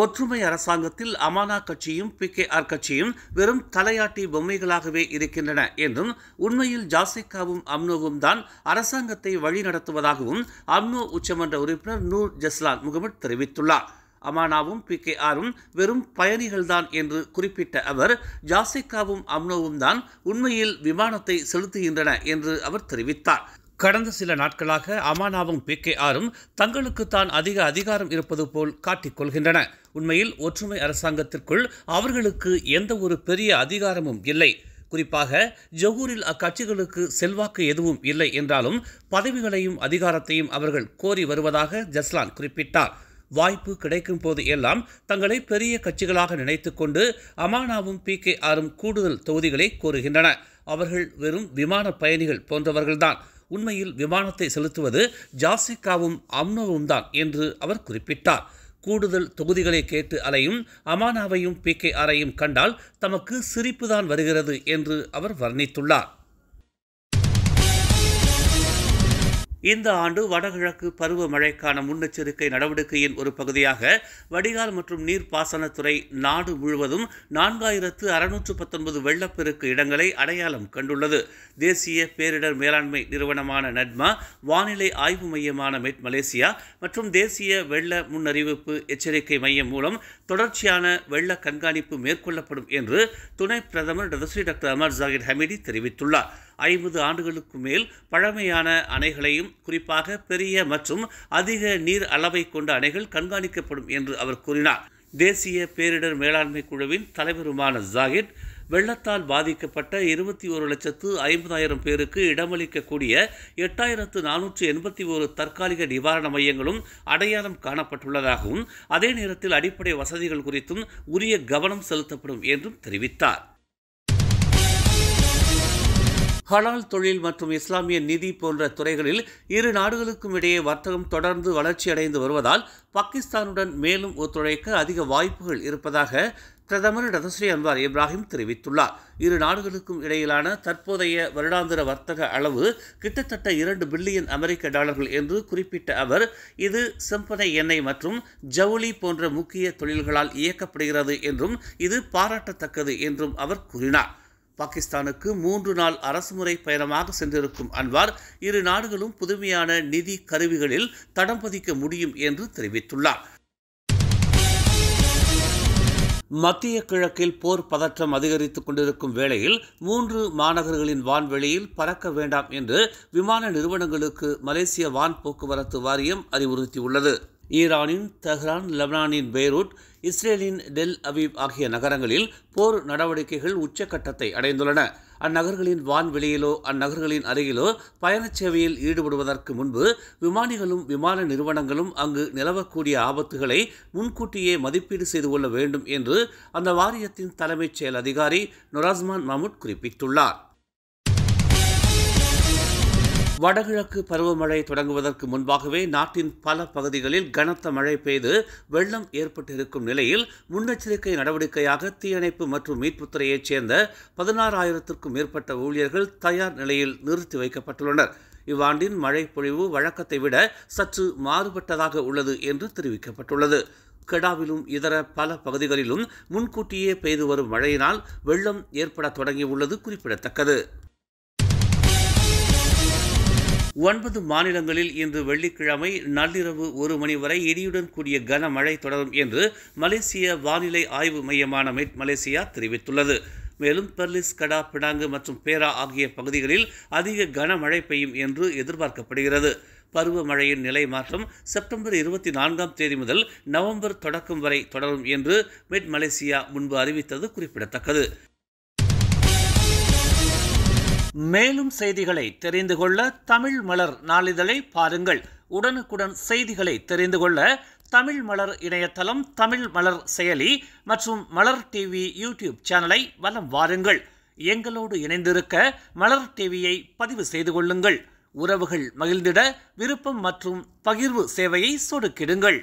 ஒற்றுமை அரசாங்கத்தில் அமானா கட்சியும் PKR கட்சியும் வெறும் தலையாட்டி பொம்மைகளாகவே இருக்கின்றன என்றும் உண்மையில் ஜாசிகாவும் அம்னோவும் தான் அரசாங்கத்தை வழிநடத்துவதாகவும் அம்னோ உச்சமன்ற உறுப்பினர் நூர் ஜஸ்லான் முகமது தெரிவித்துள்ளார். அமானாவும் PKRம் வெறும் பயணிகள்தான் என்று குறிப்பிட்ட அவர், ஜாசிகாவும் அம்னோவும் தான் உண்மையில் விமானத்தை செலுத்துகின்றன என்று அவர் தெரிவித்தார். கடந்த சில நாட்களாக அமானாவும் PKRம் தங்களுக்குத்தான் அதிக அதிகாரம் இருப்பது போல் காட்டிக்கொள்கின்றன. உண்மையில் ஒற்றுமை அரசாங்கத்திற்குள் அவர்களுக்கு எந்த ஒரு பெரிய அதிகாரமும் இல்லை. குறிப்பாக ஜொகூரில் அக்கட்சிகளுக்கு செல்வாக்கு எதுவும் இல்லை என்றாலும் பதவிகளையும் அதிகாரத்தையும் அவர்கள் கோரி வருவதாக ஜஸ்லான் குறிப்பிட்டார். வாய்ப்பு கிடைக்கும் போது எல்லாம் தங்களை பெரிய கட்சிகளாக நினைத்துக் கொண்டு அமானாவும் PKRம் கூடுதல் தொகுதிகளை கோருகின்றன. அவர்கள் வெறும் விமான பயணிகள் போன்றவர்கள்தான். உண்மையில் விமானத்தை செலுத்துவது ஜாசிகாவும் அம்னோவும் தான் என்று அவர் குறிப்பிட்டார். கூடுதல் தொகுதிகளை கேட்டு அலையும் அமானாவையும் PKRையும் கண்டால் தமக்கு சிரிப்புதான் வருகிறது என்று அவர் வர்ணித்துள்ளார். இந்த ஆண்டு வடகிழக்கு பருவமழைக்கான முன்னெச்சரிக்கை நடவடிக்கையின் ஒரு பகுதியாக வடிகால் மற்றும் நீர்ப்பாசனத்துறை நாடு முழுவதும் 4619 வெள்ளப்பெருக்கு இடங்களை அடையாளம் கண்டுள்ளது. தேசிய பேரிடர் மேலாண்மை நிறுவனமான நட்மா, வானிலை ஆய்வு மையமான மெட் மலேசியா மற்றும் தேசிய வெள்ள முன்னறிவிப்பு எச்சரிக்கை மையம் மூலம் தொடர்ச்சியான வெள்ள கண்காணிப்பு மேற்கொள்ளப்படும் என்று துணை பிரதமர் டாக்டர் அமர் ஜாகிர் ஹமீடி தெரிவித்துள்ளார். 50 ஆண்டுகளுக்கு மேல் பழமையான அணைகளையும் குறிப்பாக பெரிய மற்றும் அதிக நீர் அளவை கொண்ட அணைகள் கண்காணிக்கப்படும் என்று அவர் கூறினார். தேசிய பேரிடர் மேலாண்மை குழுவின் தலைவருமான ஜாகிர், வெள்ளத்தால் பாதிக்கப்பட்ட 21,50,000 பேருக்கு இடமளிக்கக்கூடிய 8,481 தற்காலிக நிவாரண மையங்களும் அடையாளம் காணப்பட்டுள்ளதாகவும் அதே நேரத்தில் அடிப்படை வசதிகள் குறித்தும் உரிய கவனம் செலுத்தப்படும் என்றும் தெரிவித்தார். ஹலால் தொழில் மற்றும் இஸ்லாமிய நிதி போன்ற துறைகளில் இரு நாடுகளுக்கும் இடையே வர்த்தகம் தொடர்ந்து வளர்ச்சியடைந்து வருவதால் பாகிஸ்தானுடன் மேலும் ஒத்துழைக்க அதிக வாய்ப்புகள் இருப்பதாக பிரதமர் டதஸ்ரீ அன்வார் இப்ராஹிம் தெரிவித்துள்ளார். இரு நாடுகளுக்கும் இடையிலான தற்போதைய வருடாந்திர வர்த்தக அளவு கிட்டத்தட்ட $2 பில்லியன் என்று குறிப்பிட்ட அவர், இது செம்பனை எண்ணெய் மற்றும் ஜவுளி போன்ற முக்கிய தொழில்களால் இயக்கப்படுகிறது என்றும் இது பாராட்டத்தக்கது என்றும் அவர் கூறினார். பாகிஸ்தானுக்கு 3 நாள் அரசுமுறை பயணமாக சென்றிருக்கும் அன்வார், இரு நாடுகளும் புதுமையான நிதி கருவிகளில் தடம் பதிக்க முடியும் என்று தெரிவித்துள்ளார். மத்திய கிழக்கில் போர் பதற்றம் அதிகரித்துக் கொண்டிருக்கும் வேளையில் 3 மாநகர்களின் வான்வெளியில் பறக்க வேண்டாம் என்று விமான நிறுவனங்களுக்கு மலேசிய வான் போக்குவரத்து வாரியம் அறிவுறுத்தியுள்ளது. ஈரானின் தெஹ்ரான், லெபனானின் பெய்ரூட், இஸ்ரேலின் டெல் அவீவ் ஆகிய நகரங்களில் போர் நடவடிக்கைகள் உச்சக்கட்டத்தை அடைந்துள்ளன. அந்நகர்களின் வான்வெளியிலோ அந்நகர்களின் அருகிலோ பயணச் சேவையில் ஈடுபடுவதற்கு முன்பு விமானிகளும் விமான நிறுவனங்களும் அங்கு நிலவக்கூடிய ஆபத்துகளை முன்கூட்டியே மதிப்பீடு செய்து கொள்ள வேண்டும் என்று அந்த வாரியத்தின் தலைமைச் செயல் அதிகாரி நொராஸ்மான் மஹ்மூத் குறிப்பிட்டுள்ளார். வடகிழக்கு பருவமழை தொடங்குவதற்கு முன்பாகவே நாட்டின் பல பகுதிகளில் கனத்த மழை பெய்து வெள்ளம் ஏற்பட்டிருக்கும் நிலையில் முன்னெச்சரிக்கை நடவடிக்கையாக தீயணைப்பு மற்றும் மீட்புத்துறையைச் சேர்ந்த 16,000க்கும் மேற்பட்ட ஊழியர்கள் தயார் நிலையில் நிறுத்தி வைக்கப்பட்டுள்ளனர். இவ்வாண்டின் மழை பொழிவு வழக்கத்தை விட சற்று மாறுபட்டதாக உள்ளது என்று தெரிவிக்கப்பட்டுள்ளது. கெடாவிலும் இதர பல பகுதிகளிலும் முன்கூட்டியே பெய்து வரும் மழையினால் வெள்ளம் ஏற்பட தொடங்கியுள்ளது குறிப்பிடத்தக்கது. 9 மாநிலங்களில் இன்று வெள்ளிக்கிழமை நள்ளிரவு 1 மணி வரை இடியுடன் கூடிய கனமழை தொடரும் என்று மலேசிய வானிலை ஆய்வு மையமான மெட் மலேசியா தெரிவித்துள்ளது. மேலும் பெர்லிஸ், கடா, பினாங்கு மற்றும் பேரா ஆகிய பகுதிகளில் அதிக கனமழை பெய்யும் என்று எதிர்பார்க்கப்படுகிறது. பருவமழையின் நிலை மாற்றம் செப்டம்பர் 24ஆம் தேதி முதல் நவம்பர் தொடக்கம் வரை தொடரும் என்று மெட் மலேசியா முன்பு அறிவித்தது குறிப்பிடத்தக்கது. மேலும் செய்திகளை தெரிந்து கொள்ள தமிழ் மலர் நாளிதழை பாருங்கள். உடனுக்குடன் செய்திகளை தெரிந்து கொள்ள தமிழ் மலர் இணையதளம், தமிழ் மலர் செயலி மற்றும் மலர் டிவி யூடியூப் சேனலை வலம் வாருங்கள். எங்களோடு இணைந்திருக்க மலர் டிவியை பதிவு செய்து கொள்ளுங்கள். உறவுகள் மகிழ்ந்திட விருப்பம் மற்றும் பகிர்வு சேவையை சொடுக்கிடுங்கள்.